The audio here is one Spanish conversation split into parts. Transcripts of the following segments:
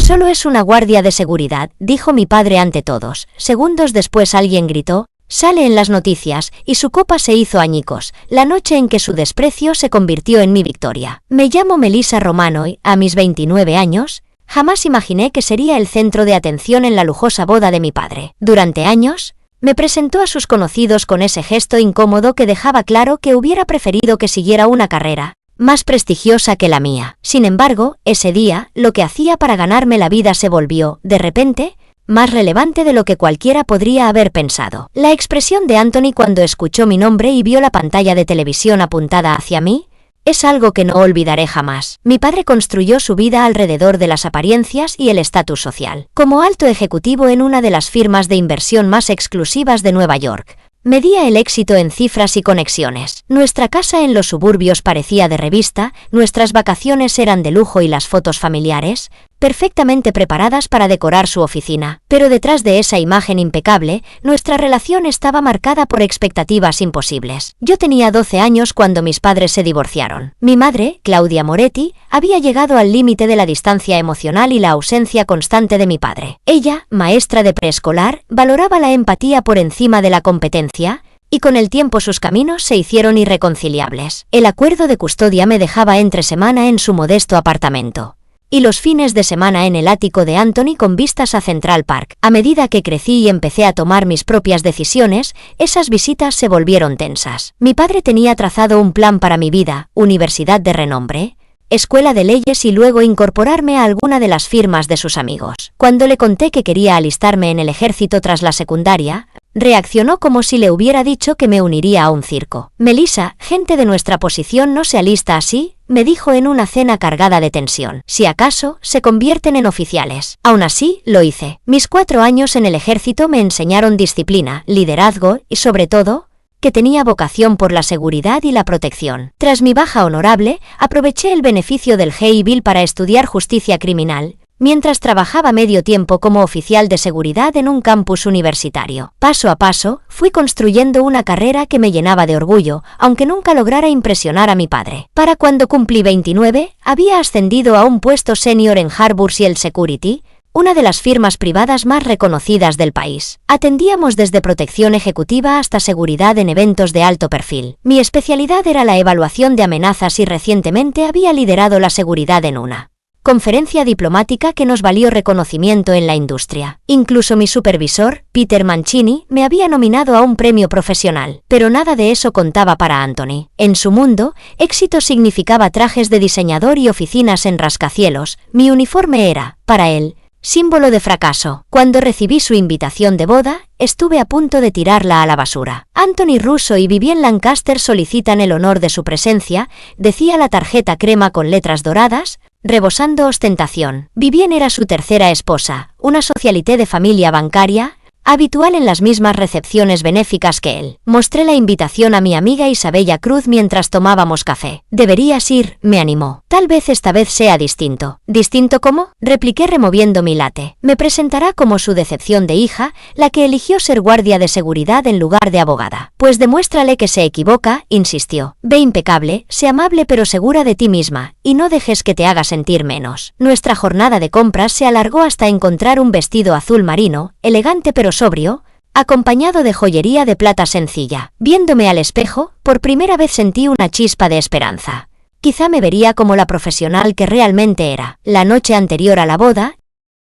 Solo es una guardia de seguridad, dijo mi padre ante todos. Segundos después alguien gritó: sale en las noticias, y su copa se hizo añicos, la noche en que su desprecio se convirtió en mi victoria. Me llamo Melissa Romano y, a mis 29 años, jamás imaginé que sería el centro de atención en la lujosa boda de mi padre. Durante años, me presentó a sus conocidos con ese gesto incómodo que dejaba claro que hubiera preferido que siguiera una carrera más prestigiosa que la mía. Sin embargo, ese día, lo que hacía para ganarme la vida se volvió, de repente, más relevante de lo que cualquiera podría haber pensado. La expresión de Anthony cuando escuchó mi nombre y vio la pantalla de televisión apuntada hacia mí es algo que no olvidaré jamás. Mi padre construyó su vida alrededor de las apariencias y el estatus social. Como alto ejecutivo en una de las firmas de inversión más exclusivas de Nueva York, medía el éxito en cifras y conexiones. Nuestra casa en los suburbios parecía de revista, nuestras vacaciones eran de lujo y las fotos familiares, perfectamente preparadas para decorar su oficina. Pero detrás de esa imagen impecable, nuestra relación estaba marcada por expectativas imposibles. Yo tenía 12 años cuando mis padres se divorciaron. Mi madre, Claudia Moretti, había llegado al límite de la distancia emocional y la ausencia constante de mi padre. Ella, maestra de preescolar, valoraba la empatía por encima de la competencia, y con el tiempo sus caminos se hicieron irreconciliables. El acuerdo de custodia me dejaba entre semana en su modesto apartamento y los fines de semana en el ático de Anthony con vistas a Central Park. A medida que crecí y empecé a tomar mis propias decisiones, esas visitas se volvieron tensas. Mi padre tenía trazado un plan para mi vida: universidad de renombre, escuela de leyes y luego incorporarme a alguna de las firmas de sus amigos. Cuando le conté que quería alistarme en el ejército tras la secundaria, reaccionó como si le hubiera dicho que me uniría a un circo. Melissa, gente de nuestra posición no se alista así, me dijo en una cena cargada de tensión. Si acaso, se convierten en oficiales. Aún así, lo hice. Mis 4 años en el ejército me enseñaron disciplina, liderazgo y, sobre todo, que tenía vocación por la seguridad y la protección. Tras mi baja honorable, aproveché el beneficio del GI Bill para estudiar justicia criminal, mientras trabajaba medio tiempo como oficial de seguridad en un campus universitario. Paso a paso, fui construyendo una carrera que me llenaba de orgullo, aunque nunca lograra impresionar a mi padre. Para cuando cumplí 29, había ascendido a un puesto senior en Harbour Shield Security, una de las firmas privadas más reconocidas del país. Atendíamos desde protección ejecutiva hasta seguridad en eventos de alto perfil. Mi especialidad era la evaluación de amenazas y recientemente había liderado la seguridad en una conferencia diplomática que nos valió reconocimiento en la industria. Incluso mi supervisor, Peter Mancini, me había nominado a un premio profesional. Pero nada de eso contaba para Anthony. En su mundo, éxito significaba trajes de diseñador y oficinas en rascacielos. Mi uniforme era, para él, símbolo de fracaso. Cuando recibí su invitación de boda, estuve a punto de tirarla a la basura. Anthony Russo y Vivienne Lancaster solicitan el honor de su presencia, decía la tarjeta crema con letras doradas, rebosando ostentación. Vivienne era su tercera esposa, una socialité de familia bancaria, habitual en las mismas recepciones benéficas que él. Mostré la invitación a mi amiga Isabella Cruz mientras tomábamos café. Deberías ir, me animó. Tal vez esta vez sea distinto. ¿Distinto cómo? Repliqué removiendo mi latte. Me presentará como su decepción de hija, la que eligió ser guardia de seguridad en lugar de abogada. Pues demuéstrale que se equivoca, insistió. Ve impecable, sé amable pero segura de ti misma, y no dejes que te haga sentir menos. Nuestra jornada de compras se alargó hasta encontrar un vestido azul marino, elegante pero sobrio, acompañado de joyería de plata sencilla. Viéndome al espejo, por primera vez sentí una chispa de esperanza. Quizá me vería como la profesional que realmente era. La noche anterior a la boda,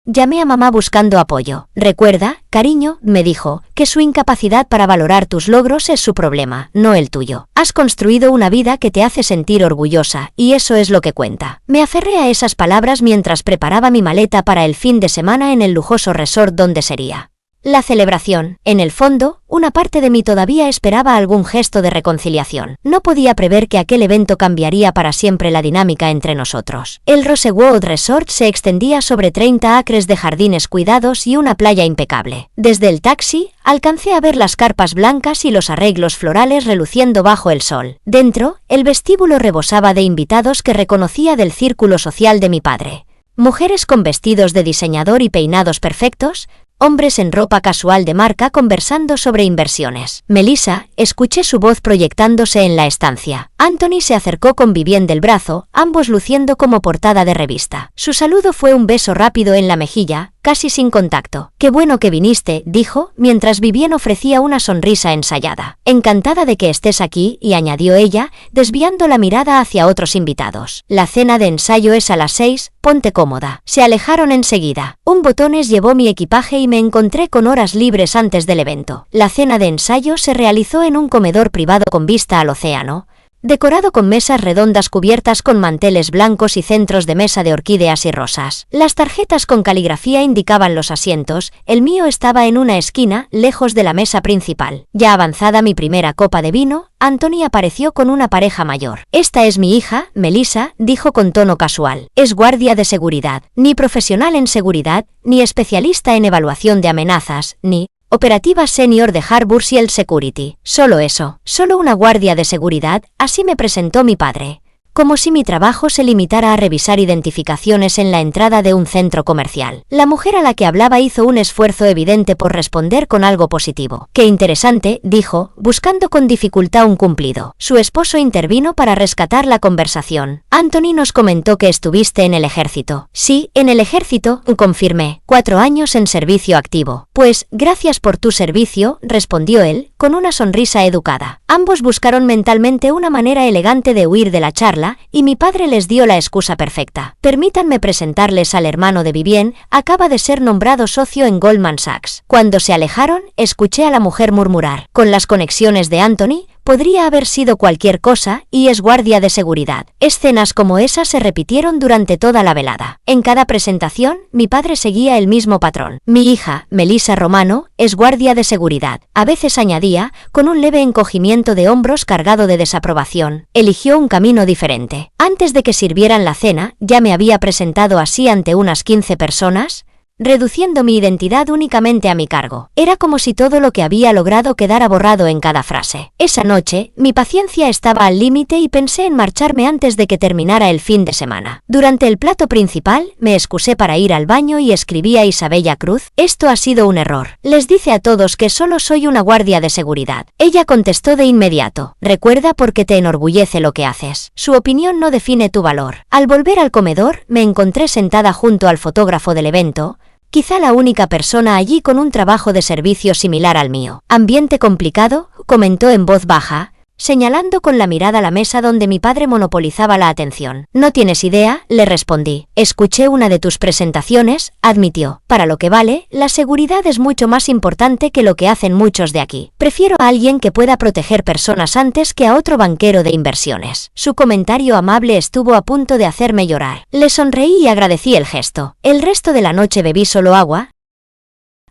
llamé a mamá buscando apoyo. Recuerda, cariño, me dijo, que su incapacidad para valorar tus logros es su problema, no el tuyo. Has construido una vida que te hace sentir orgullosa, y eso es lo que cuenta. Me aferré a esas palabras mientras preparaba mi maleta para el fin de semana en el lujoso resort donde sería la celebración. En el fondo, una parte de mí todavía esperaba algún gesto de reconciliación. No podía prever que aquel evento cambiaría para siempre la dinámica entre nosotros. El Rosewood Resort se extendía sobre 30 acres de jardines cuidados y una playa impecable. Desde el taxi, alcancé a ver las carpas blancas y los arreglos florales reluciendo bajo el sol. Dentro, el vestíbulo rebosaba de invitados que reconocía del círculo social de mi padre. Mujeres con vestidos de diseñador y peinados perfectos, hombres en ropa casual de marca conversando sobre inversiones. Melissa, escuché su voz proyectándose en la estancia. Anthony se acercó con Vivien del brazo, ambos luciendo como portada de revista. Su saludo fue un beso rápido en la mejilla, casi sin contacto. «Qué bueno que viniste», dijo, mientras Vivien ofrecía una sonrisa ensayada. «Encantada de que estés aquí», y añadió ella, desviando la mirada hacia otros invitados. «La cena de ensayo es a las 6, ponte cómoda». Se alejaron enseguida. Un botones llevó mi equipaje y me encontré con horas libres antes del evento. La cena de ensayo se realizó en un comedor privado con vista al océano, decorado con mesas redondas cubiertas con manteles blancos y centros de mesa de orquídeas y rosas. Las tarjetas con caligrafía indicaban los asientos, el mío estaba en una esquina, lejos de la mesa principal. Ya avanzada mi primera copa de vino, Anthony apareció con una pareja mayor. «Esta es mi hija, Melissa», dijo con tono casual. «Es guardia de seguridad, ni profesional en seguridad, ni especialista en evaluación de amenazas, ni operativa senior de Harbour Shield Security. Solo eso, solo una guardia de seguridad», así me presentó mi padre. Como si mi trabajo se limitara a revisar identificaciones en la entrada de un centro comercial. La mujer a la que hablaba hizo un esfuerzo evidente por responder con algo positivo. «Qué interesante», dijo, buscando con dificultad un cumplido. Su esposo intervino para rescatar la conversación. «Anthony nos comentó que estuviste en el ejército». «Sí, en el ejército», confirmé. 4 años en servicio activo». «Pues, gracias por tu servicio», respondió él, con una sonrisa educada. Ambos buscaron mentalmente una manera elegante de huir de la charla, y mi padre les dio la excusa perfecta. «Permítanme presentarles al hermano de Vivien, acaba de ser nombrado socio en Goldman Sachs». Cuando se alejaron, escuché a la mujer murmurar: «Con las conexiones de Anthony, podría haber sido cualquier cosa, y es guardia de seguridad». Escenas como esa se repitieron durante toda la velada. En cada presentación, mi padre seguía el mismo patrón. «Mi hija, Melissa Romano, es guardia de seguridad». A veces añadía, con un leve encogimiento de hombros cargado de desaprobación: «Eligió un camino diferente». Antes de que sirvieran la cena, ya me había presentado así ante unas 15 personas, reduciendo mi identidad únicamente a mi cargo. Era como si todo lo que había logrado quedara borrado en cada frase. Esa noche, mi paciencia estaba al límite y pensé en marcharme antes de que terminara el fin de semana. Durante el plato principal, me excusé para ir al baño y escribí a Isabella Cruz: «Esto ha sido un error. Les dice a todos que solo soy una guardia de seguridad». Ella contestó de inmediato: «Recuerda porque te enorgullece lo que haces. Su opinión no define tu valor». Al volver al comedor, me encontré sentada junto al fotógrafo del evento, quizá la única persona allí con un trabajo de servicio similar al mío. «Ambiente complicado», comentó en voz baja, señalando con la mirada la mesa donde mi padre monopolizaba la atención. «No tienes idea», le respondí. «Escuché una de tus presentaciones», admitió. «Para lo que vale, la seguridad es mucho más importante que lo que hacen muchos de aquí. Prefiero a alguien que pueda proteger personas antes que a otro banquero de inversiones». Su comentario amable estuvo a punto de hacerme llorar. Le sonreí y agradecí el gesto. El resto de la noche bebí solo agua,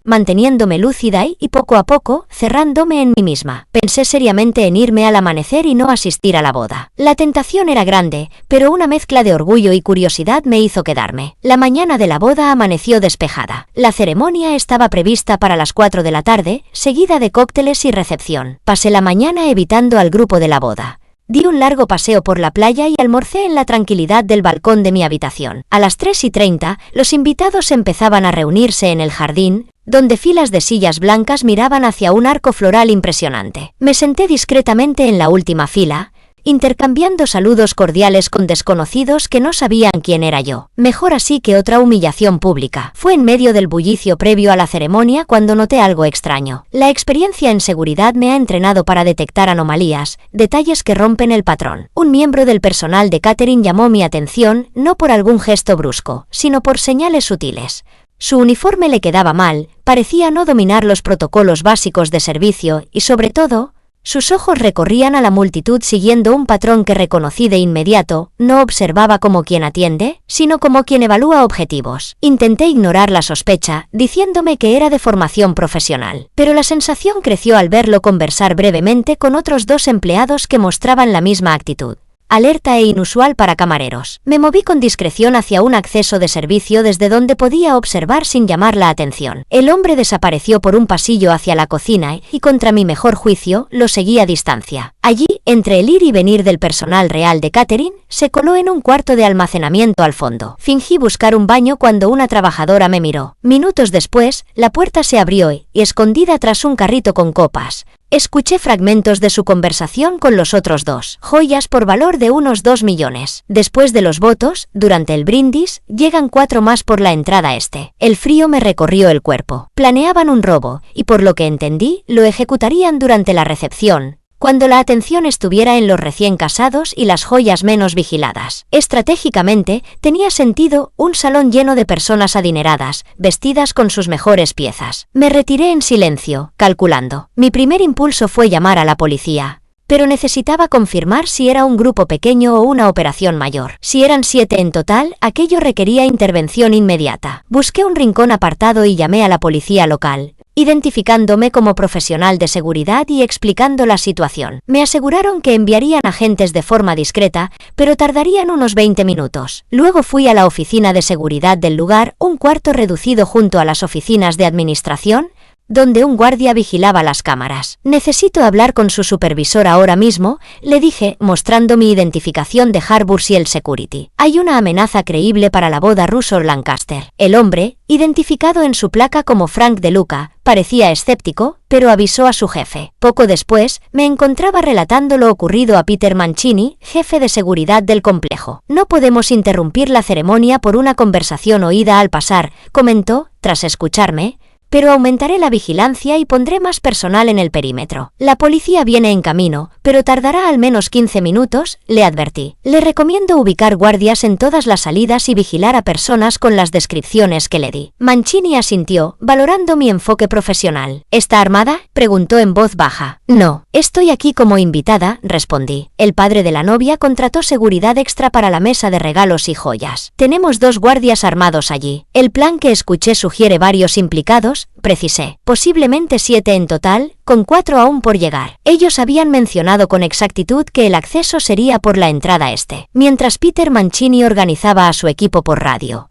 manteniéndome lúcida y poco a poco, cerrándome en mí misma. Pensé seriamente en irme al amanecer y no asistir a la boda. La tentación era grande, pero una mezcla de orgullo y curiosidad me hizo quedarme. La mañana de la boda amaneció despejada. La ceremonia estaba prevista para las 4 de la tarde, seguida de cócteles y recepción. Pasé la mañana evitando al grupo de la boda. Di un largo paseo por la playa y almorcé en la tranquilidad del balcón de mi habitación. A las 3:30, los invitados empezaban a reunirse en el jardín, donde filas de sillas blancas miraban hacia un arco floral impresionante. Me senté discretamente en la última fila, intercambiando saludos cordiales con desconocidos que no sabían quién era yo. Mejor así que otra humillación pública. Fue en medio del bullicio previo a la ceremonia cuando noté algo extraño. La experiencia en seguridad me ha entrenado para detectar anomalías, detalles que rompen el patrón. Un miembro del personal de catering llamó mi atención, no por algún gesto brusco, sino por señales sutiles. Su uniforme le quedaba mal, parecía no dominar los protocolos básicos de servicio y, sobre todo, sus ojos recorrían a la multitud siguiendo un patrón que reconocí de inmediato. No observaba como quien atiende, sino como quien evalúa objetivos. Intenté ignorar la sospecha, diciéndome que era de formación profesional, pero la sensación creció al verlo conversar brevemente con otros 2 empleados que mostraban la misma actitud. alerta e inusual para camareros. Me moví con discreción hacia un acceso de servicio desde donde podía observar sin llamar la atención. El hombre desapareció por un pasillo hacia la cocina y, contra mi mejor juicio, lo seguí a distancia. Allí, entre el ir y venir del personal real de catering, se coló en un cuarto de almacenamiento al fondo. Fingí buscar un baño cuando una trabajadora me miró. Minutos después, la puerta se abrió y, escondida tras un carrito con copas, escuché fragmentos de su conversación con los otros dos. Joyas por valor de unos 2 millones. Después de los votos, durante el brindis, llegan 4 más por la entrada este. El frío me recorrió el cuerpo. Planeaban un robo, y por lo que entendí, lo ejecutarían durante la recepción, cuando la atención estuviera en los recién casados y las joyas menos vigiladas. Estratégicamente, tenía sentido un salón lleno de personas adineradas, vestidas con sus mejores piezas. Me retiré en silencio, calculando. Mi primer impulso fue llamar a la policía, pero necesitaba confirmar si era un grupo pequeño o una operación mayor. Si eran 7 en total, aquello requería intervención inmediata. Busqué un rincón apartado y llamé a la policía local, identificándome como profesional de seguridad y explicando la situación. Me aseguraron que enviarían agentes de forma discreta, pero tardarían unos 20 minutos. Luego fui a la oficina de seguridad del lugar, un cuarto reducido junto a las oficinas de administración, donde un guardia vigilaba las cámaras. Necesito hablar con su supervisor ahora mismo, le dije, mostrando mi identificación de Harbour Shield Security. Hay una amenaza creíble para la boda Russell-Lancaster. El hombre, identificado en su placa como Frank De Luca, parecía escéptico, pero avisó a su jefe. Poco después, me encontraba relatando lo ocurrido a Peter Mancini, jefe de seguridad del complejo. No podemos interrumpir la ceremonia por una conversación oída al pasar, comentó, tras escucharme, pero aumentaré la vigilancia y pondré más personal en el perímetro. La policía viene en camino, pero tardará al menos 15 minutos, le advertí. Le recomiendo ubicar guardias en todas las salidas y vigilar a personas con las descripciones que le di. Mancini asintió, valorando mi enfoque profesional. ¿Está armada?, preguntó en voz baja. No, estoy aquí como invitada, respondí. El padre de la novia contrató seguridad extra para la mesa de regalos y joyas. Tenemos 2 guardias armados allí. El plan que escuché sugiere varios implicados, precisé. Posiblemente 7 en total, con 4 aún por llegar. Ellos habían mencionado con exactitud que el acceso sería por la entrada este, mientras Peter Mancini organizaba a su equipo por radio.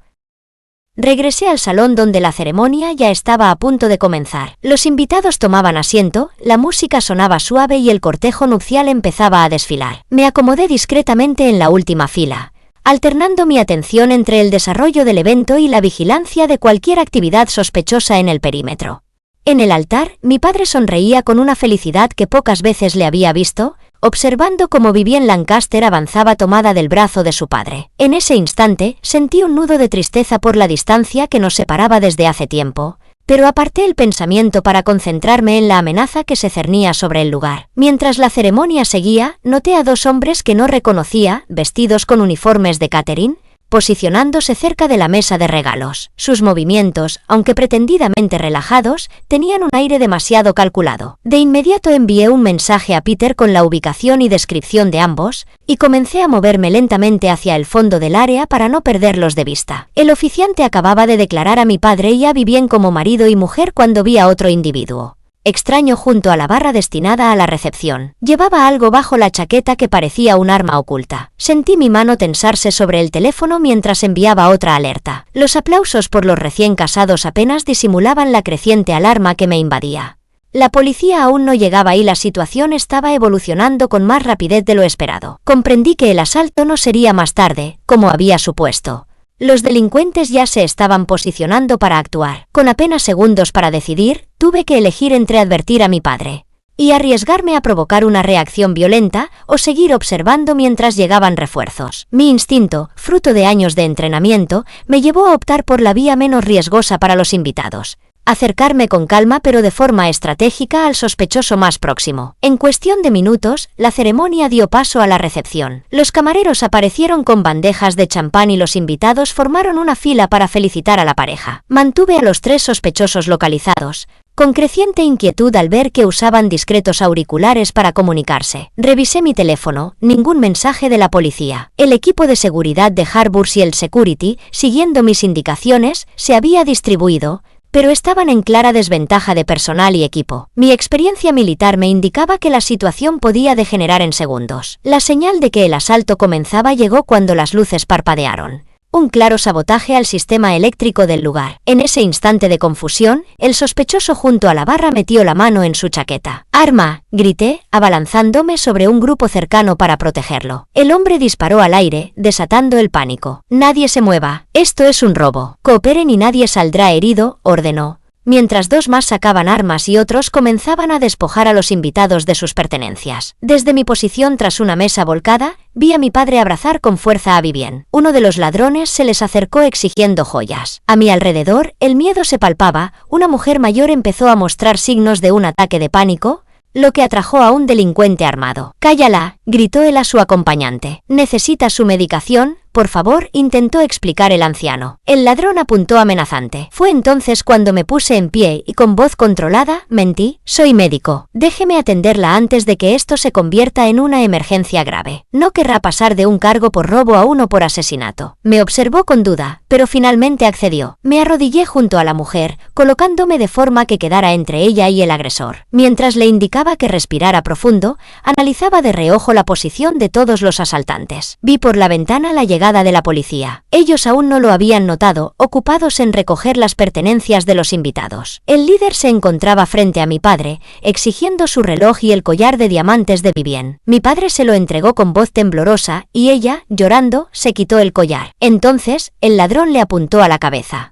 Regresé al salón donde la ceremonia ya estaba a punto de comenzar. Los invitados tomaban asiento, la música sonaba suave y el cortejo nupcial empezaba a desfilar. Me acomodé discretamente en la última fila, alternando mi atención entre el desarrollo del evento y la vigilancia de cualquier actividad sospechosa en el perímetro. En el altar, mi padre sonreía con una felicidad que pocas veces le había visto, observando cómo Vivienne Lancaster avanzaba tomada del brazo de su padre. En ese instante, sentí un nudo de tristeza por la distancia que nos separaba desde hace tiempo, pero aparté el pensamiento para concentrarme en la amenaza que se cernía sobre el lugar. Mientras la ceremonia seguía, noté a 2 hombres que no reconocía, vestidos con uniformes de catering, posicionándose cerca de la mesa de regalos. Sus movimientos, aunque pretendidamente relajados, tenían un aire demasiado calculado. De inmediato envié un mensaje a Peter con la ubicación y descripción de ambos, y comencé a moverme lentamente hacia el fondo del área para no perderlos de vista. El oficiante acababa de declarar a mi padre y a Vivienne como marido y mujer cuando vi a otro individuo extraño junto a la barra destinada a la recepción. Llevaba algo bajo la chaqueta que parecía un arma oculta. Sentí mi mano tensarse sobre el teléfono mientras enviaba otra alerta. Los aplausos por los recién casados apenas disimulaban la creciente alarma que me invadía. La policía aún no llegaba y la situación estaba evolucionando con más rapidez de lo esperado. Comprendí que el asalto no sería más tarde, como había supuesto. Los delincuentes ya se estaban posicionando para actuar. Con apenas segundos para decidir, tuve que elegir entre advertir a mi padre y arriesgarme a provocar una reacción violenta o seguir observando mientras llegaban refuerzos. Mi instinto, fruto de años de entrenamiento, me llevó a optar por la vía menos riesgosa para los invitados: acercarme con calma pero de forma estratégica al sospechoso más próximo. En cuestión de minutos, la ceremonia dio paso a la recepción. Los camareros aparecieron con bandejas de champán y los invitados formaron una fila para felicitar a la pareja. Mantuve a los 3 sospechosos localizados, con creciente inquietud al ver que usaban discretos auriculares para comunicarse. Revisé mi teléfono, ningún mensaje de la policía. El equipo de seguridad de Harbour Shield Security, siguiendo mis indicaciones, se había distribuido, pero estaban en clara desventaja de personal y equipo. Mi experiencia militar me indicaba que la situación podía degenerar en segundos. La señal de que el asalto comenzaba llegó cuando las luces parpadearon. Un claro sabotaje al sistema eléctrico del lugar. En ese instante de confusión, el sospechoso junto a la barra metió la mano en su chaqueta. ¡Arma!, grité, abalanzándome sobre un grupo cercano para protegerlo. El hombre disparó al aire, desatando el pánico. «Nadie se mueva. Esto es un robo. Cooperen y nadie saldrá herido», ordenó, mientras dos más sacaban armas y otros comenzaban a despojar a los invitados de sus pertenencias. Desde mi posición tras una mesa volcada, vi a mi padre abrazar con fuerza a Vivien. Uno de los ladrones se les acercó exigiendo joyas. A mi alrededor, el miedo se palpaba. Una mujer mayor empezó a mostrar signos de un ataque de pánico, lo que atrajo a un delincuente armado. «Cállala», gritó él a su acompañante. «¿Necesita su medicación? Por favor», intentó explicar el anciano. El ladrón apuntó amenazante. Fue entonces cuando me puse en pie y con voz controlada, mentí: «Soy médico. Déjeme atenderla antes de que esto se convierta en una emergencia grave. No querrá pasar de un cargo por robo a uno por asesinato». Me observó con duda, pero finalmente accedió. Me arrodillé junto a la mujer, colocándome de forma que quedara entre ella y el agresor. Mientras le indicaba que respirara profundo, analizaba de reojo la posición de todos los asaltantes. Vi por la ventana la llegada de la policía. Ellos aún no lo habían notado, ocupados en recoger las pertenencias de los invitados. El líder se encontraba frente a mi padre, exigiendo su reloj y el collar de diamantes de Vivien. Mi padre se lo entregó con voz temblorosa y ella, llorando, se quitó el collar. Entonces, el ladrón le apuntó a la cabeza.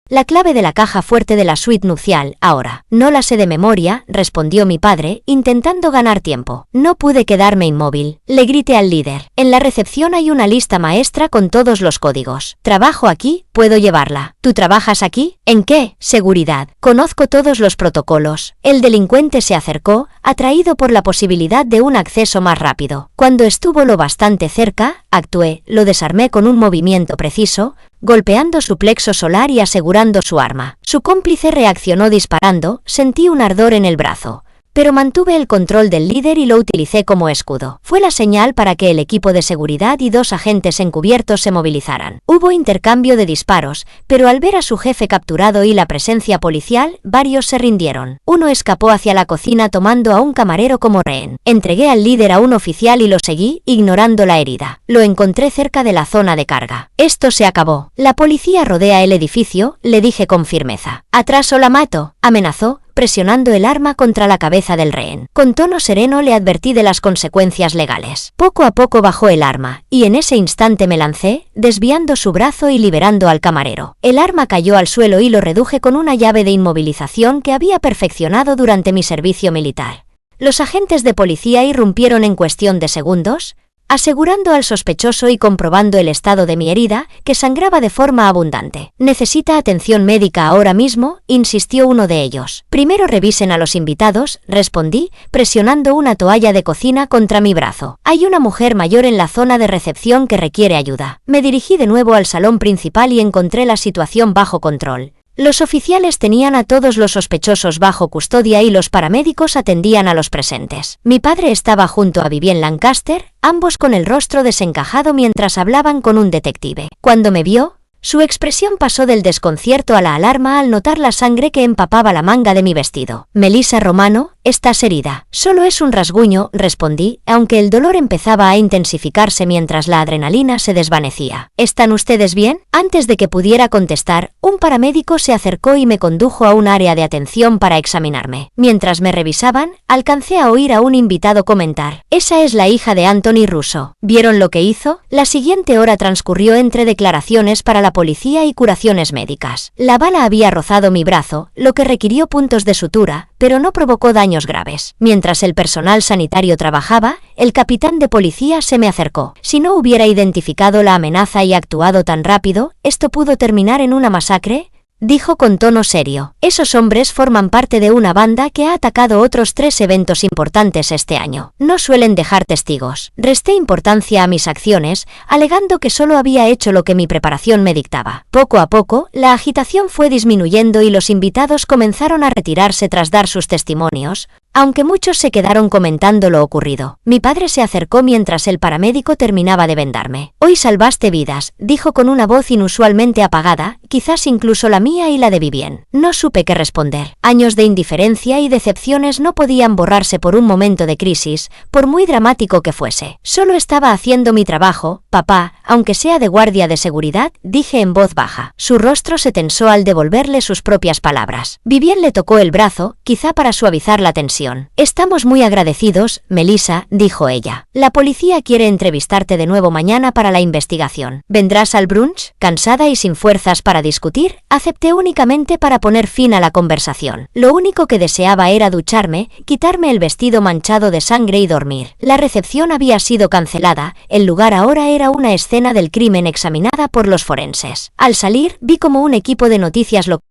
«La clave de la caja fuerte de la suite nupcial, ahora». «No la sé de memoria», respondió mi padre, intentando ganar tiempo. No pude quedarme inmóvil. Le grité al líder. «En la recepción hay una lista maestra con todos los códigos. Trabajo aquí, puedo llevarla». «¿Tú trabajas aquí? ¿En qué?» «Seguridad. Conozco todos los protocolos». El delincuente se acercó, atraído por la posibilidad de un acceso más rápido. Cuando estuvo lo bastante cerca, actué, lo desarmé con un movimiento preciso, golpeando su plexo solar y asegurando su arma. Su cómplice reaccionó disparando, sentí un ardor en el brazo, pero mantuve el control del líder y lo utilicé como escudo. Fue la señal para que el equipo de seguridad y dos agentes encubiertos se movilizaran. Hubo intercambio de disparos, pero al ver a su jefe capturado y la presencia policial, varios se rindieron. Uno escapó hacia la cocina tomando a un camarero como rehén. Entregué al líder a un oficial y lo seguí, ignorando la herida. Lo encontré cerca de la zona de carga. «Esto se acabó. La policía rodea el edificio», le dije con firmeza. «Atrás o la mato», amenazó, presionando el arma contra la cabeza del rehén. Con tono sereno le advertí de las consecuencias legales. Poco a poco bajó el arma, y en ese instante me lancé, desviando su brazo y liberando al camarero. El arma cayó al suelo y lo reduje con una llave de inmovilización que había perfeccionado durante mi servicio militar. Los agentes de policía irrumpieron en cuestión de segundos, asegurando al sospechoso y comprobando el estado de mi herida, que sangraba de forma abundante. «Necesita atención médica ahora mismo», insistió uno de ellos. «Primero revisen a los invitados», respondí, presionando una toalla de cocina contra mi brazo. «Hay una mujer mayor en la zona de recepción que requiere ayuda». Me dirigí de nuevo al salón principal y encontré la situación bajo control. Los oficiales tenían a todos los sospechosos bajo custodia y los paramédicos atendían a los presentes. Mi padre estaba junto a Vivien Lancaster, ambos con el rostro desencajado mientras hablaban con un detective. Cuando me vio, su expresión pasó del desconcierto a la alarma al notar la sangre que empapaba la manga de mi vestido. «Melissa Romano, estás herida». «Solo es un rasguño», respondí, aunque el dolor empezaba a intensificarse mientras la adrenalina se desvanecía. «¿Están ustedes bien?». Antes de que pudiera contestar, un paramédico se acercó y me condujo a un área de atención para examinarme. Mientras me revisaban, alcancé a oír a un invitado comentar: «Esa es la hija de Anthony Russo». ¿Vieron lo que hizo? La siguiente hora transcurrió entre declaraciones para la policía y curaciones médicas. La bala había rozado mi brazo, lo que requirió puntos de sutura, pero no provocó daños graves. Mientras el personal sanitario trabajaba, el capitán de policía se me acercó. «Si no hubiera identificado la amenaza y actuado tan rápido, esto pudo terminar en una masacre», dijo con tono serio. «Esos hombres forman parte de una banda que ha atacado otros 3 eventos importantes este año. No suelen dejar testigos». Resté importancia a mis acciones, alegando que solo había hecho lo que mi preparación me dictaba. Poco a poco, la agitación fue disminuyendo y los invitados comenzaron a retirarse tras dar sus testimonios, aunque muchos se quedaron comentando lo ocurrido. Mi padre se acercó mientras el paramédico terminaba de vendarme. «Hoy salvaste vidas», dijo con una voz inusualmente apagada, quizás incluso la mía y la de Vivien. No supe qué responder. Años de indiferencia y decepciones no podían borrarse por un momento de crisis, por muy dramático que fuese. Solo estaba haciendo mi trabajo, papá, aunque sea de guardia de seguridad, dije en voz baja. Su rostro se tensó al devolverle sus propias palabras. Vivien le tocó el brazo, quizá para suavizar la tensión. «Estamos muy agradecidos, Melissa», dijo ella. «La policía quiere entrevistarte de nuevo mañana para la investigación. ¿Vendrás al brunch?» Cansada y sin fuerzas para discutir, acepté únicamente para poner fin a la conversación. Lo único que deseaba era ducharme, quitarme el vestido manchado de sangre y dormir. La recepción había sido cancelada, el lugar ahora era una escena del crimen examinada por los forenses. Al salir, vi como un equipo de noticias locales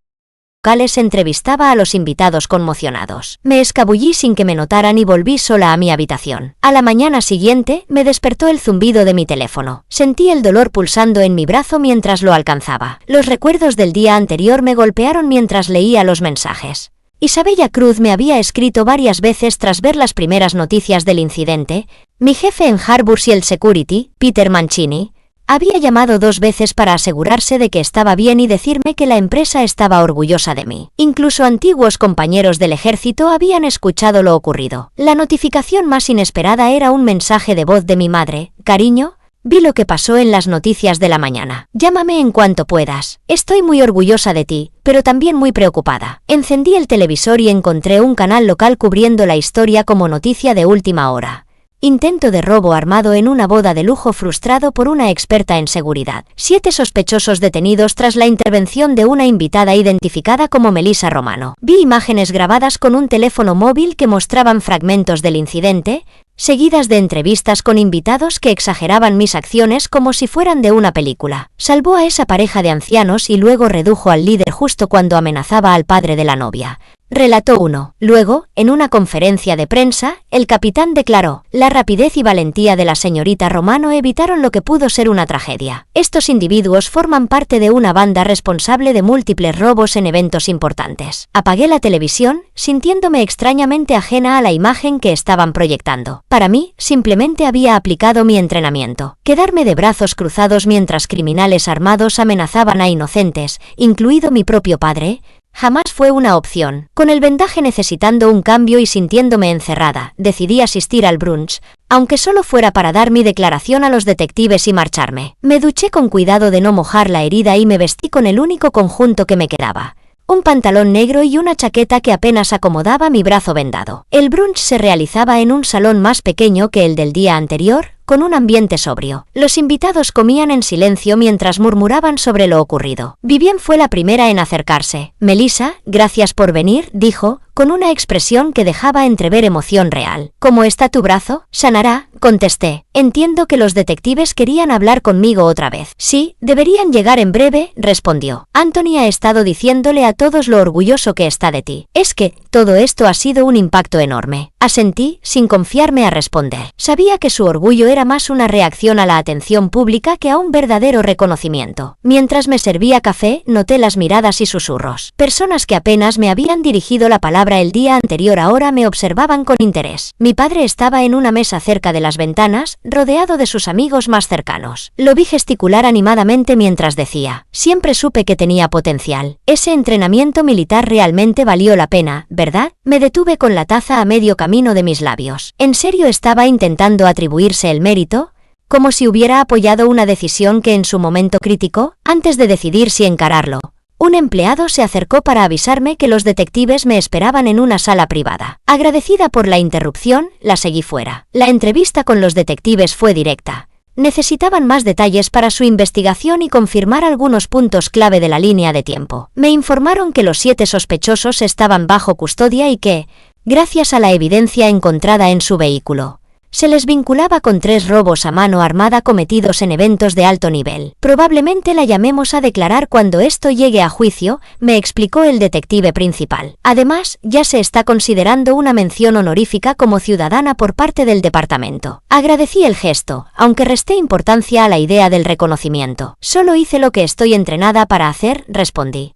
entrevistaba a los invitados conmocionados. Me escabullí sin que me notaran y volví sola a mi habitación. A la mañana siguiente, me despertó el zumbido de mi teléfono. Sentí el dolor pulsando en mi brazo mientras lo alcanzaba. Los recuerdos del día anterior me golpearon mientras leía los mensajes. Isabella Cruz me había escrito varias veces tras ver las primeras noticias del incidente. Mi jefe en Harbour Shield Security, Peter Mancini, había llamado 2 veces para asegurarse de que estaba bien y decirme que la empresa estaba orgullosa de mí. Incluso antiguos compañeros del ejército habían escuchado lo ocurrido. La notificación más inesperada era un mensaje de voz de mi madre. «Cariño, vi lo que pasó en las noticias de la mañana. Llámame en cuanto puedas. Estoy muy orgullosa de ti, pero también muy preocupada». Encendí el televisor y encontré un canal local cubriendo la historia como noticia de última hora. Intento de robo armado en una boda de lujo frustrado por una experta en seguridad. 7 sospechosos detenidos tras la intervención de una invitada identificada como Melissa Romano. Vi imágenes grabadas con un teléfono móvil que mostraban fragmentos del incidente, seguidas de entrevistas con invitados que exageraban mis acciones como si fueran de una película. Salvó a esa pareja de ancianos y luego redujo al líder justo cuando amenazaba al padre de la novia. Relató uno. Luego, en una conferencia de prensa, el capitán declaró: «La rapidez y valentía de la señorita Romano evitaron lo que pudo ser una tragedia. Estos individuos forman parte de una banda responsable de múltiples robos en eventos importantes». Apagué la televisión, sintiéndome extrañamente ajena a la imagen que estaban proyectando. Para mí, simplemente había aplicado mi entrenamiento. Quedarme de brazos cruzados mientras criminales armados amenazaban a inocentes, incluido mi propio padre, jamás fue una opción. Con el vendaje necesitando un cambio y sintiéndome encerrada, decidí asistir al brunch, aunque solo fuera para dar mi declaración a los detectives y marcharme. Me duché con cuidado de no mojar la herida y me vestí con el único conjunto que me quedaba: un pantalón negro y una chaqueta que apenas acomodaba mi brazo vendado. El brunch se realizaba en un salón más pequeño que el del día anterior, con un ambiente sobrio. Los invitados comían en silencio mientras murmuraban sobre lo ocurrido. Vivien fue la primera en acercarse. «Melissa, gracias por venir», dijo, con una expresión que dejaba entrever emoción real. «¿Cómo está tu brazo?» «Sanará», contesté. «Entiendo que los detectives querían hablar conmigo otra vez». «Sí, deberían llegar en breve», respondió. «Anthony ha estado diciéndole a todos lo orgulloso que está de ti. Es que, todo esto ha sido un impacto enorme». Asentí, sin confiarme a responder. Sabía que su orgullo era más una reacción a la atención pública que a un verdadero reconocimiento. Mientras me servía café, noté las miradas y susurros. Personas que apenas me habían dirigido la palabra el día anterior ahora me observaban con interés. Mi padre estaba en una mesa cerca de las ventanas, rodeado de sus amigos más cercanos. Lo vi gesticular animadamente mientras decía: «Siempre supe que tenía potencial. Ese entrenamiento militar realmente valió la pena, ¿verdad?». Me detuve con la taza a medio camino de mis labios. ¿En serio estaba intentando atribuirse el mérito? Como si hubiera apoyado una decisión que en su momento criticó. Antes de decidir si encararlo, un empleado se acercó para avisarme que los detectives me esperaban en una sala privada. Agradecida por la interrupción, la seguí fuera. La entrevista con los detectives fue directa. Necesitaban más detalles para su investigación y confirmar algunos puntos clave de la línea de tiempo. Me informaron que los 7 sospechosos estaban bajo custodia y que, gracias a la evidencia encontrada en su vehículo, se les vinculaba con 3 robos a mano armada cometidos en eventos de alto nivel. «Probablemente la llamemos a declarar cuando esto llegue a juicio», me explicó el detective principal. «Además, ya se está considerando una mención honorífica como ciudadana por parte del departamento». Agradecí el gesto, aunque resté importancia a la idea del reconocimiento. «Solo hice lo que estoy entrenada para hacer», respondí.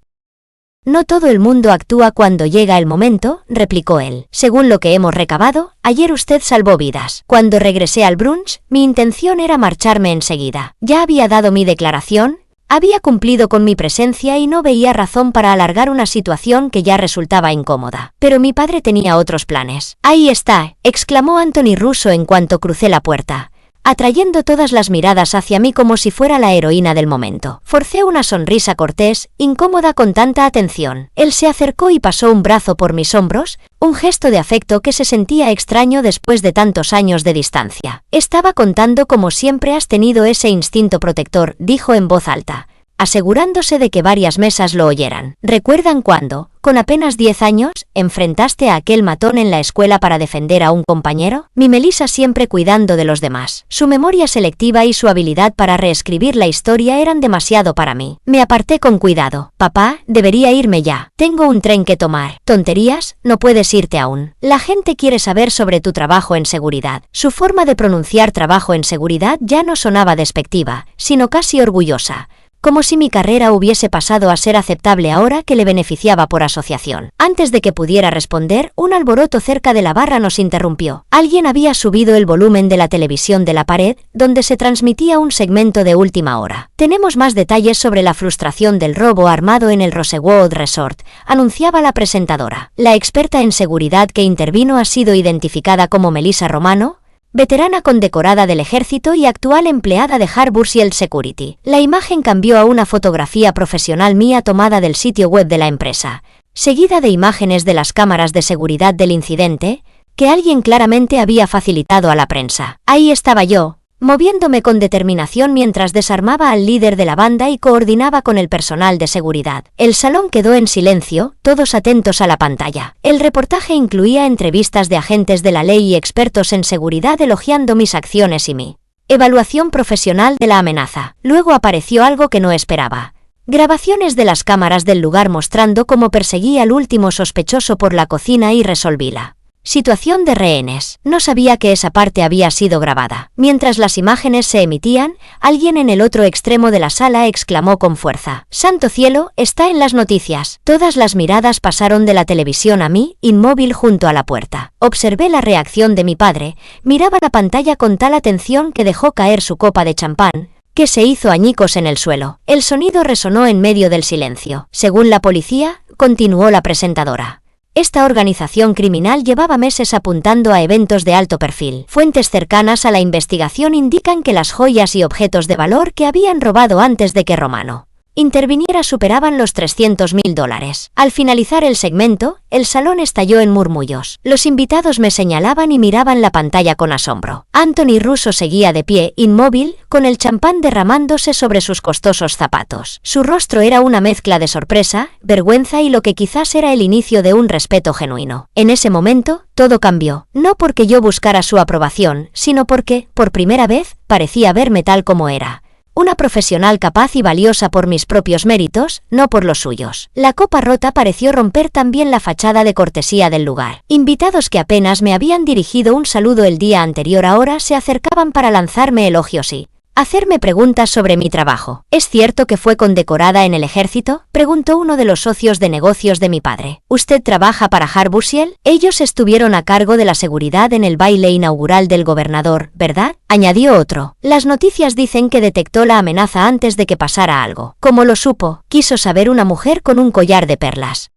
No todo el mundo actúa cuando llega el momento, replicó él. Según lo que hemos recabado, ayer usted salvó vidas. Cuando regresé al brunch, mi intención era marcharme enseguida. Ya había dado mi declaración, había cumplido con mi presencia y no veía razón para alargar una situación que ya resultaba incómoda. Pero mi padre tenía otros planes. Ahí está, exclamó Anthony Russo en cuanto crucé la puerta, atrayendo todas las miradas hacia mí como si fuera la heroína del momento. Forcé una sonrisa cortés, incómoda con tanta atención. Él se acercó y pasó un brazo por mis hombros, un gesto de afecto que se sentía extraño después de tantos años de distancia. Estaba contando como siempre has tenido ese instinto protector, dijo en voz alta, asegurándose de que varias mesas lo oyeran. ¿Recuerdan cuando, con apenas 10 años, enfrentaste a aquel matón en la escuela para defender a un compañero? Mi Melissa siempre cuidando de los demás. Su memoria selectiva y su habilidad para reescribir la historia eran demasiado para mí. Me aparté con cuidado. Papá, debería irme ya. Tengo un tren que tomar. ¿Tonterías? No puedes irte aún. La gente quiere saber sobre tu trabajo en seguridad. Su forma de pronunciar trabajo en seguridad ya no sonaba despectiva, sino casi orgullosa, como si mi carrera hubiese pasado a ser aceptable ahora que le beneficiaba por asociación. Antes de que pudiera responder, un alboroto cerca de la barra nos interrumpió. Alguien había subido el volumen de la televisión de la pared, donde se transmitía un segmento de última hora. Tenemos más detalles sobre la frustración del robo armado en el Rosewood Resort, anunciaba la presentadora. La experta en seguridad que intervino ha sido identificada como Melissa Romano, veterana condecorada del ejército y actual empleada de Harboursfield Security. La imagen cambió a una fotografía profesional mía tomada del sitio web de la empresa, seguida de imágenes de las cámaras de seguridad del incidente, que alguien claramente había facilitado a la prensa. Ahí estaba yo, moviéndome con determinación mientras desarmaba al líder de la banda y coordinaba con el personal de seguridad. El salón quedó en silencio, todos atentos a la pantalla. El reportaje incluía entrevistas de agentes de la ley y expertos en seguridad elogiando mis acciones y mi evaluación profesional de la amenaza. Luego apareció algo que no esperaba. Grabaciones de las cámaras del lugar mostrando cómo perseguí al último sospechoso por la cocina y resolví la situación de rehenes. No sabía que esa parte había sido grabada. Mientras las imágenes se emitían, alguien en el otro extremo de la sala exclamó con fuerza: ¡Santo cielo, está en las noticias! Todas las miradas pasaron de la televisión a mí, inmóvil junto a la puerta. Observé la reacción de mi padre, miraba la pantalla con tal atención que dejó caer su copa de champán, que se hizo añicos en el suelo. El sonido resonó en medio del silencio. Según la policía, continuó la presentadora, esta organización criminal llevaba meses apuntando a eventos de alto perfil. Fuentes cercanas a la investigación indican que las joyas y objetos de valor que habían robado antes de que Romano interviniera superaban los $300.000. Al finalizar el segmento, el salón estalló en murmullos. Los invitados me señalaban y miraban la pantalla con asombro. Anthony Russo seguía de pie, inmóvil, con el champán derramándose sobre sus costosos zapatos. Su rostro era una mezcla de sorpresa, vergüenza y lo que quizás era el inicio de un respeto genuino. En ese momento, todo cambió. No porque yo buscara su aprobación, sino porque, por primera vez, parecía verme tal como era. Una profesional capaz y valiosa por mis propios méritos, no por los suyos. La copa rota pareció romper también la fachada de cortesía del lugar. Invitados que apenas me habían dirigido un saludo el día anterior ahora se acercaban para lanzarme elogios y hacerme preguntas sobre mi trabajo. ¿Es cierto que fue condecorada en el ejército?, preguntó uno de los socios de negocios de mi padre. ¿Usted trabaja para Harboursfield? Ellos estuvieron a cargo de la seguridad en el baile inaugural del gobernador, ¿verdad?, añadió otro. Las noticias dicen que detectó la amenaza antes de que pasara algo. ¿Cómo lo supo? Quiso saber una mujer con un collar de perlas.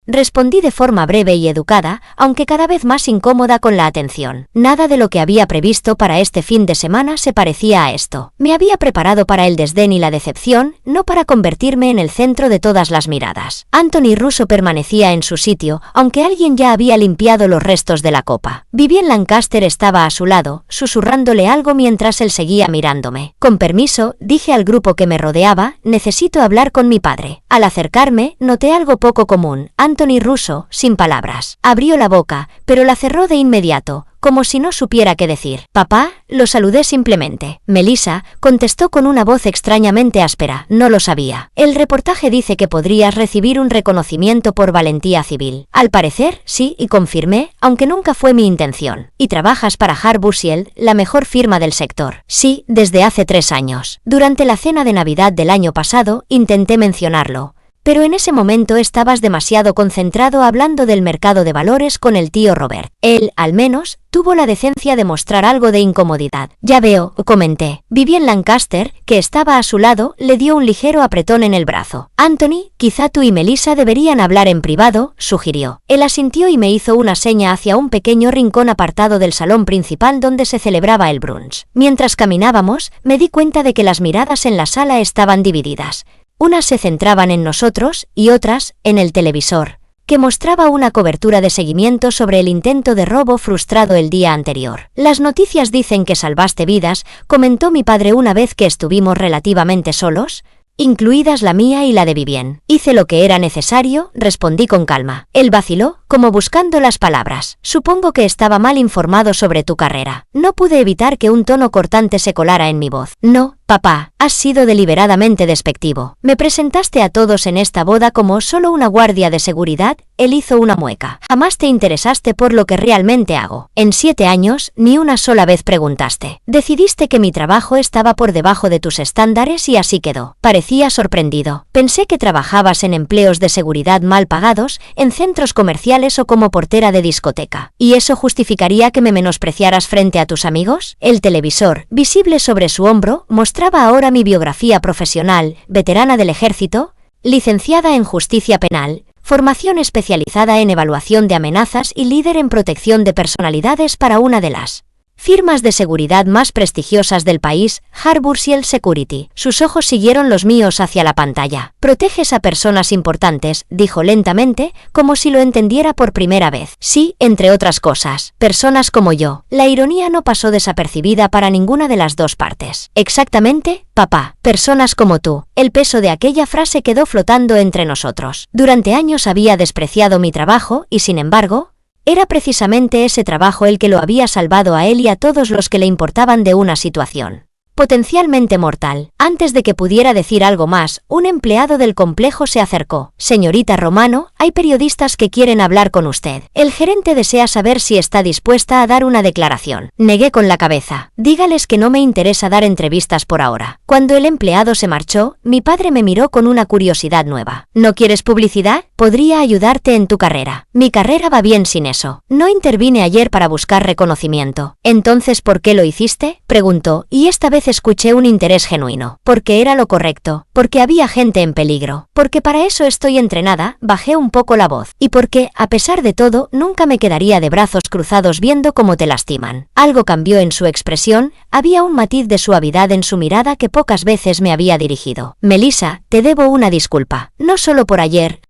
Respondí de forma breve y educada, aunque cada vez más incómoda con la atención. Nada de lo que había previsto para este fin de semana se parecía a esto. Me había preparado para el desdén y la decepción, no para convertirme en el centro de todas las miradas. Anthony Russo permanecía en su sitio, aunque alguien ya había limpiado los restos de la copa. Vivian Lancaster estaba a su lado, susurrándole algo mientras él seguía mirándome. Con permiso, dije al grupo que me rodeaba, necesito hablar con mi padre. Al acercarme, noté algo poco común. Anthony Russo, sin palabras, abrió la boca, pero la cerró de inmediato, como si no supiera qué decir. «Papá», lo saludé simplemente. Melissa contestó con una voz extrañamente áspera. «No lo sabía. El reportaje dice que podrías recibir un reconocimiento por valentía civil». Al parecer, sí, y confirmé, aunque nunca fue mi intención. «¿Y trabajas para Harboursfield, la mejor firma del sector?» «Sí, desde hace 3 años. Durante la cena de Navidad del año pasado, intenté mencionarlo, Pero en ese momento estabas demasiado concentrado hablando del mercado de valores con el tío Robert. Él, al menos, tuvo la decencia de mostrar algo de incomodidad. Ya veo, comenté. Vivian Lancaster, que estaba a su lado, le dio un ligero apretón en el brazo. Anthony, quizá tú y Melissa deberían hablar en privado, sugirió. Él asintió y me hizo una seña hacia un pequeño rincón apartado del salón principal donde se celebraba el brunch. Mientras caminábamos, me di cuenta de que las miradas en la sala estaban divididas. Unas se centraban en nosotros y otras en el televisor, que mostraba una cobertura de seguimiento sobre el intento de robo frustrado el día anterior. Las noticias dicen que salvaste vidas, comentó mi padre una vez que estuvimos relativamente solos, incluidas la mía y la de Vivian. Hice lo que era necesario, respondí con calma. Él vaciló, como buscando las palabras. Supongo que estaba mal informado sobre tu carrera. No pude evitar que un tono cortante se colara en mi voz. No, papá, has sido deliberadamente despectivo. Me presentaste a todos en esta boda como solo una guardia de seguridad. Él hizo una mueca. Jamás te interesaste por lo que realmente hago. En 7 años, ni una sola vez preguntaste. Decidiste que mi trabajo estaba por debajo de tus estándares y así quedó. Parecía sorprendido. Pensé que trabajabas en empleos de seguridad mal pagados, en centros comerciales o como portera de discoteca. ¿Y eso justificaría que me menospreciaras frente a tus amigos? El televisor, visible sobre su hombro, mostraba ahora mi biografía profesional, veterana del ejército, licenciada en justicia penal, formación especializada en evaluación de amenazas y líder en protección de personalidades para una de las firmas de seguridad más prestigiosas del país, Harbourshield Security. Sus ojos siguieron los míos hacia la pantalla. Proteges a personas importantes, dijo lentamente, como si lo entendiera por primera vez. Sí, entre otras cosas, personas como yo. La ironía no pasó desapercibida para ninguna de las dos partes. Exactamente, papá, personas como tú. El peso de aquella frase quedó flotando entre nosotros. Durante años había despreciado mi trabajo y, sin embargo, era precisamente ese trabajo el que lo había salvado a él y a todos los que le importaban de una situación potencialmente mortal. Antes de que pudiera decir algo más, un empleado del complejo se acercó. Señorita Romano, hay periodistas que quieren hablar con usted. El gerente desea saber si está dispuesta a dar una declaración. Negué con la cabeza. Dígales que no me interesa dar entrevistas por ahora. Cuando el empleado se marchó, mi padre me miró con una curiosidad nueva. ¿No quieres publicidad? Podría ayudarte en tu carrera. Mi carrera va bien sin eso. No intervine ayer para buscar reconocimiento. ¿Entonces por qué lo hiciste?, preguntó, y esta vez escuché un interés genuino. Porque era lo correcto, porque había gente en peligro, porque para eso estoy entrenada, bajé un poco la voz, y porque, a pesar de todo, nunca me quedaría de brazos cruzados viendo cómo te lastiman. Algo cambió en su expresión, había un matiz de suavidad en su mirada que pocas veces me había dirigido. Melissa, te debo una disculpa, no solo por ayer,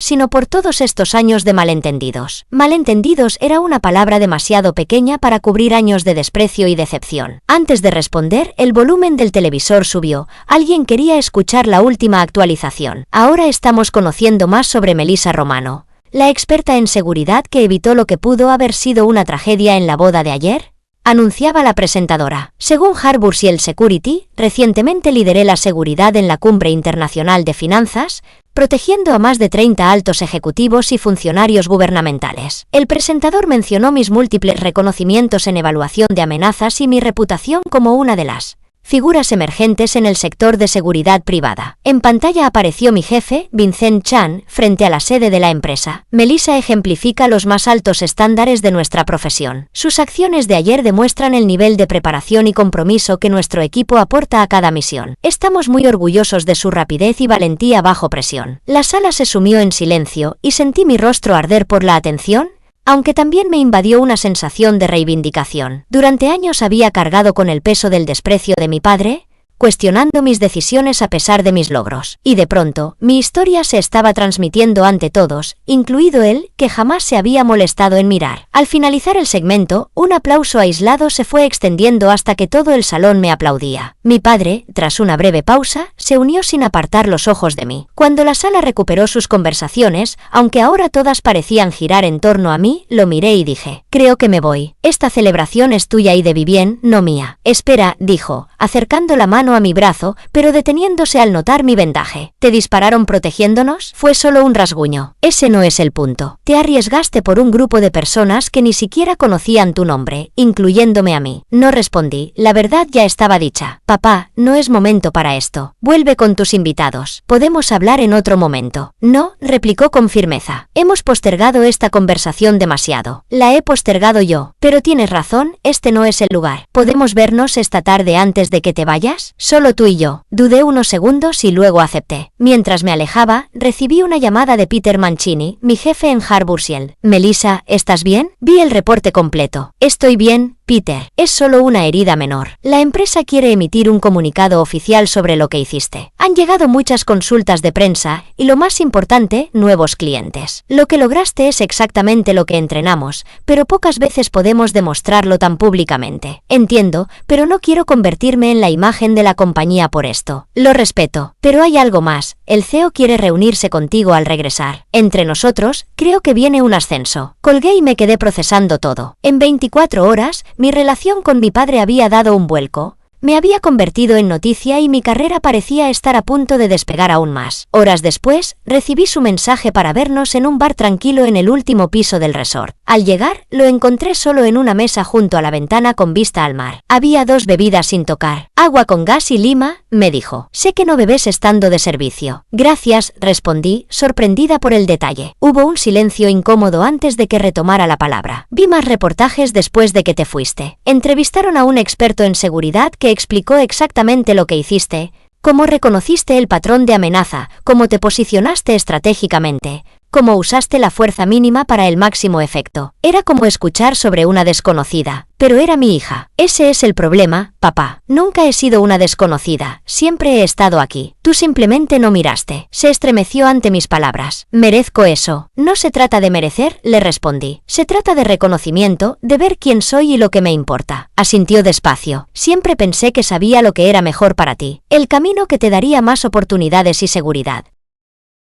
sino por todos estos años de malentendidos. Malentendidos era una palabra demasiado pequeña para cubrir años de desprecio y decepción. Antes de responder, el volumen del televisor subió. Alguien quería escuchar la última actualización. Ahora estamos conociendo más sobre Melissa Romano, la experta en seguridad que evitó lo que pudo haber sido una tragedia en la boda de ayer, anunciaba la presentadora. Según Harbourshield Security, recientemente lideré la seguridad en la Cumbre Internacional de Finanzas, protegiendo a más de 30 altos ejecutivos y funcionarios gubernamentales. El presentador mencionó mis múltiples reconocimientos en evaluación de amenazas y mi reputación como una de las figuras emergentes en el sector de seguridad privada. En pantalla apareció mi jefe, Vincent Chan, frente a la sede de la empresa. Melissa ejemplifica los más altos estándares de nuestra profesión. Sus acciones de ayer demuestran el nivel de preparación y compromiso que nuestro equipo aporta a cada misión. Estamos muy orgullosos de su rapidez y valentía bajo presión. La sala se sumió en silencio y sentí mi rostro arder por la atención, aunque también me invadió una sensación de reivindicación. Durante años había cargado con el peso del desprecio de mi padre, cuestionando mis decisiones a pesar de mis logros. Y de pronto, mi historia se estaba transmitiendo ante todos, incluido él, que jamás se había molestado en mirar. Al finalizar el segmento, un aplauso aislado se fue extendiendo hasta que todo el salón me aplaudía. Mi padre, tras una breve pausa, se unió sin apartar los ojos de mí. Cuando la sala recuperó sus conversaciones, aunque ahora todas parecían girar en torno a mí, lo miré y dije: creo que me voy. Esta celebración es tuya y de Vivian, no mía. Espera, dijo, acercando la mano mano a mi brazo, pero deteniéndose al notar mi vendaje. ¿Te dispararon protegiéndonos? Fue solo un rasguño. Ese no es el punto. Te arriesgaste por un grupo de personas que ni siquiera conocían tu nombre, incluyéndome a mí. No respondí, la verdad ya estaba dicha. Papá, no es momento para esto. Vuelve con tus invitados. Podemos hablar en otro momento. No, replicó con firmeza. Hemos postergado esta conversación demasiado. La he postergado yo. Pero tienes razón, este no es el lugar. ¿Podemos vernos esta tarde antes de que te vayas? Solo tú y yo. Dudé unos segundos y luego acepté. Mientras me alejaba, recibí una llamada de Peter Mancini, mi jefe en Harboursiel. Melissa, ¿estás bien? Vi el reporte completo. Estoy bien, Peter, es solo una herida menor. La empresa quiere emitir un comunicado oficial sobre lo que hiciste. Han llegado muchas consultas de prensa y lo más importante, nuevos clientes. Lo que lograste es exactamente lo que entrenamos, pero pocas veces podemos demostrarlo tan públicamente. Entiendo, pero no quiero convertirme en la imagen de la compañía por esto. Lo respeto, pero hay algo más. El CEO quiere reunirse contigo al regresar. Entre nosotros, creo que viene un ascenso. Colgué y me quedé procesando todo. En 24 horas, mi relación con mi padre había dado un vuelco. Me había convertido en noticia y mi carrera parecía estar a punto de despegar aún más. Horas después, recibí su mensaje para vernos en un bar tranquilo en el último piso del resort. Al llegar, lo encontré solo en una mesa junto a la ventana con vista al mar. Había 2 bebidas sin tocar. Agua con gas y lima, me dijo. Sé que no bebes estando de servicio. Gracias, respondí, sorprendida por el detalle. Hubo un silencio incómodo antes de que retomara la palabra. Vi más reportajes después de que te fuiste. Entrevistaron a un experto en seguridad que explicó exactamente lo que hiciste, cómo reconociste el patrón de amenaza, cómo te posicionaste estratégicamente, cómo usaste la fuerza mínima para el máximo efecto. Era como escuchar sobre una desconocida, pero era mi hija. Ese es el problema, papá. Nunca he sido una desconocida, siempre he estado aquí. Tú simplemente no miraste. Se estremeció ante mis palabras. Merezco eso. No se trata de merecer, le respondí. Se trata de reconocimiento, de ver quién soy y lo que me importa. Asintió despacio. Siempre pensé que sabía lo que era mejor para ti, el camino que te daría más oportunidades y seguridad.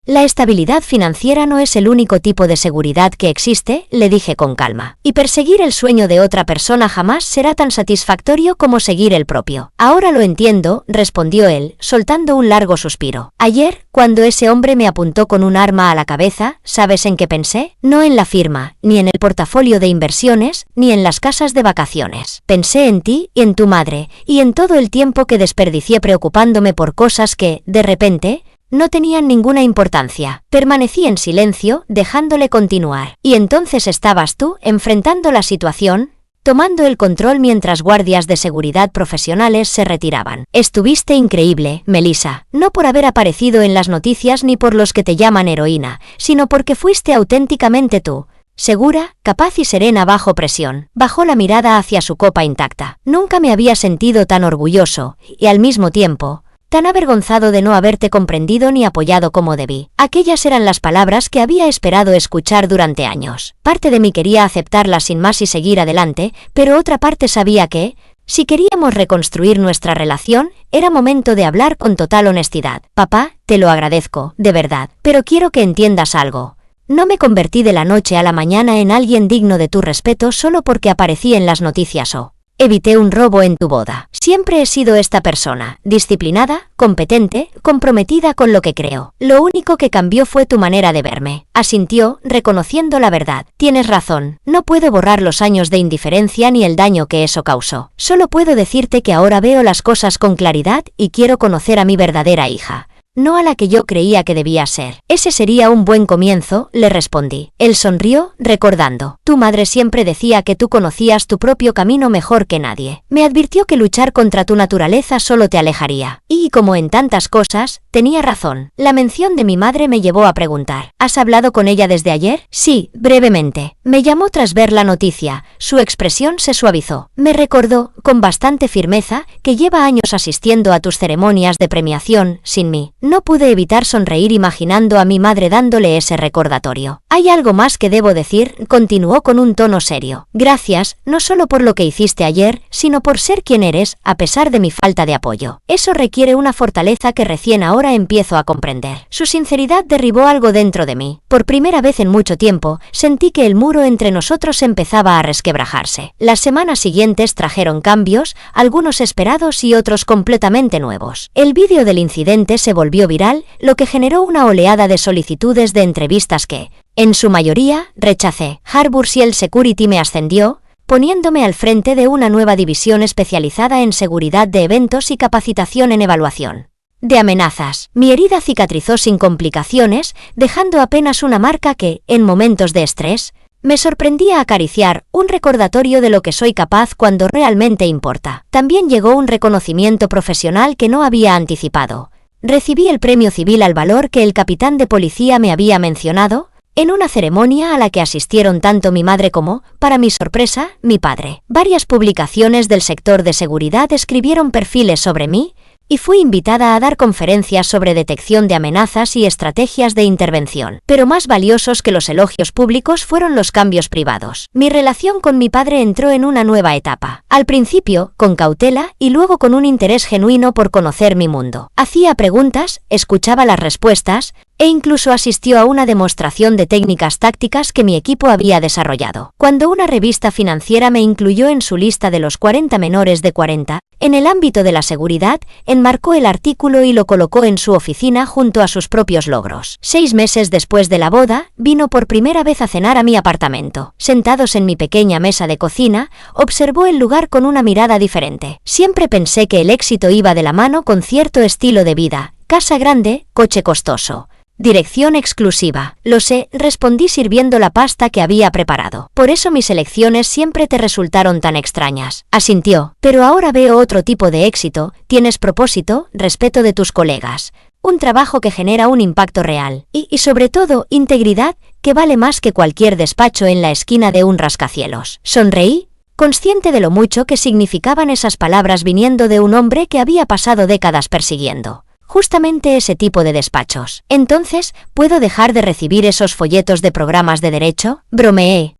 La estabilidad financiera no es el único tipo de seguridad que existe, le dije con calma. Y perseguir el sueño de otra persona jamás será tan satisfactorio como seguir el propio. Ahora lo entiendo, respondió él, soltando un largo suspiro. Ayer, cuando ese hombre me apuntó con un arma a la cabeza, ¿sabes en qué pensé? No en la firma, ni en el portafolio de inversiones, ni en las casas de vacaciones. Pensé en ti y en tu madre, y en todo el tiempo que desperdicié preocupándome por cosas que, de repente, no tenían ninguna importancia. Permanecí en silencio, dejándole continuar. Y entonces estabas tú, enfrentando la situación, tomando el control mientras guardias de seguridad profesionales se retiraban. Estuviste increíble, Melissa, no por haber aparecido en las noticias ni por los que te llaman heroína, sino porque fuiste auténticamente tú. Segura, capaz y serena bajo presión. Bajó la mirada hacia su copa intacta. Nunca me había sentido tan orgulloso, y al mismo tiempo, tan avergonzado de no haberte comprendido ni apoyado como debí. Aquellas eran las palabras que había esperado escuchar durante años. Parte de mí quería aceptarlas sin más y seguir adelante, pero otra parte sabía que, si queríamos reconstruir nuestra relación, era momento de hablar con total honestidad. Papá, te lo agradezco, de verdad, pero quiero que entiendas algo. No me convertí de la noche a la mañana en alguien digno de tu respeto solo porque aparecí en las noticias o evité un robo en tu boda. Siempre he sido esta persona, disciplinada, competente, comprometida con lo que creo. Lo único que cambió fue tu manera de verme. Asintió, reconociendo la verdad. Tienes razón, no puedo borrar los años de indiferencia ni el daño que eso causó. Solo puedo decirte que ahora veo las cosas con claridad y quiero conocer a mi verdadera hija. No a la que yo creía que debía ser. Ese sería un buen comienzo, le respondí. Él sonrió, recordando. Tu madre siempre decía que tú conocías tu propio camino mejor que nadie. Me advirtió que luchar contra tu naturaleza solo te alejaría. Y, como en tantas cosas, tenía razón. La mención de mi madre me llevó a preguntar. ¿Has hablado con ella desde ayer? Sí, brevemente. Me llamó tras ver la noticia. Su expresión se suavizó. Me recordó, con bastante firmeza, que lleva años asistiendo a tus ceremonias de premiación, sin mí. No pude evitar sonreír imaginando a mi madre dándole ese recordatorio. Hay algo más que debo decir, continuó con un tono serio. Gracias, no solo por lo que hiciste ayer, sino por ser quien eres, a pesar de mi falta de apoyo. Eso requiere una fortaleza que recién ahora ahora empiezo a comprender. Su sinceridad derribó algo dentro de mí. Por primera vez en mucho tiempo, sentí que el muro entre nosotros empezaba a resquebrajarse. Las semanas siguientes trajeron cambios, algunos esperados y otros completamente nuevos. El vídeo del incidente se volvió viral, lo que generó una oleada de solicitudes de entrevistas que, en su mayoría, rechacé. Harbour Shield Security me ascendió, poniéndome al frente de una nueva división especializada en seguridad de eventos y capacitación en evaluación de amenazas. Mi herida cicatrizó sin complicaciones, dejando apenas una marca que, en momentos de estrés, me sorprendía acariciar, un recordatorio de lo que soy capaz cuando realmente importa. También llegó un reconocimiento profesional que no había anticipado. Recibí el premio civil al valor que el capitán de policía me había mencionado, en una ceremonia a la que asistieron tanto mi madre como, para mi sorpresa, mi padre. Varias publicaciones del sector de seguridad escribieron perfiles sobre mí, y fui invitada a dar conferencias sobre detección de amenazas y estrategias de intervención. Pero más valiosos que los elogios públicos fueron los cambios privados. Mi relación con mi padre entró en una nueva etapa. Al principio, con cautela, y luego con un interés genuino por conocer mi mundo. Hacía preguntas, escuchaba las respuestas, e incluso asistió a una demostración de técnicas tácticas que mi equipo había desarrollado. Cuando una revista financiera me incluyó en su lista de los 40 menores de 40, en el ámbito de la seguridad, enmarcó el artículo y lo colocó en su oficina junto a sus propios logros. 6 meses después de la boda, vino por primera vez a cenar a mi apartamento. Sentados en mi pequeña mesa de cocina, observó el lugar con una mirada diferente. Siempre pensé que el éxito iba de la mano con cierto estilo de vida: casa grande, coche costoso, dirección exclusiva. Lo sé, respondí sirviendo la pasta que había preparado. Por eso mis elecciones siempre te resultaron tan extrañas. Asintió. Pero ahora veo otro tipo de éxito: tienes propósito, respeto de tus colegas, un trabajo que genera un impacto real, y sobre todo, integridad, que vale más que cualquier despacho en la esquina de un rascacielos. Sonreí, consciente de lo mucho que significaban esas palabras viniendo de un hombre que había pasado décadas persiguiendo justamente ese tipo de despachos. Entonces, ¿puedo dejar de recibir esos folletos de programas de derecho? Bromeé.